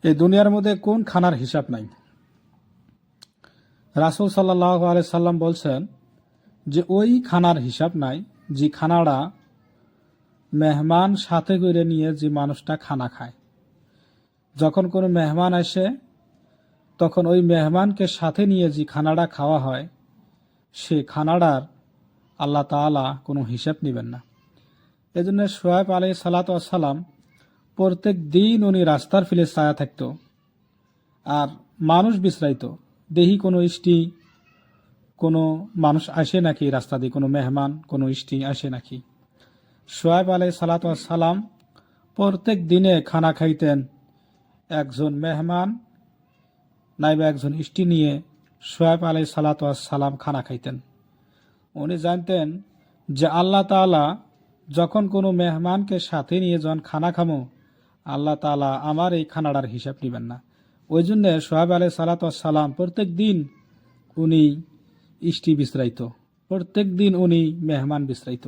এই দুনিয়ার মধ্যে কোন খানার হিসাব নাই। রাসূল সাল্লাল্লাহু আলাইহি সাল্লাম বলছেন যে ওই খানার হিসাব নাই যে খানাটা মেহমান সাথে করে নিয়ে যে মানুষটা খানা খায়। যখন কোনো মেহমান আসে তখন ওই মেহমানকে সাথে নিয়ে যে খানাটা খাওয়া হয় সে খানাটার আল্লাহ তাআলা কোনো হিসাব নেবেন না। এজন্য শুআয়ব আলাইহিস সালাতু ওয়াস সালাম প্রত্যেক দিন উনি রাস্তার ফিলে ছায়া থাকতো আর মানুষ বিশ্রাইত, দেখি কোনো ইষ্টি কোনো মানুষ আসে নাকি, রাস্তা দিয়ে কোনো মেহমান কোনো ইষ্টি আসে নাকি। শুআয়ব আলাইহিস সালাতু ওয়াস সালাম প্রত্যেক দিনে খানা খাইতেন একজন মেহমান নাইবা একজন ইষ্টি নিয়ে শুআয়ব আলাইহিস সালাতু ওয়াস সালাম খানা খাইতেন। উনি জানতেন যে আল্লাহ তাআলা যখন কোনো মেহমানকে সাথে নিয়ে যখন খানা খামো আল্লাহ তাআলা আমার এই খানাটার হিসাব নেবেন না। ওই জন্য শুআয়ব আলাইহিস সালাতু ওয়াস সালাম প্রত্যেক দিন উনি ইষ্টি বিশ্রাইত, প্রত্যেক দিন উনি মেহমান বিশ্রাইত।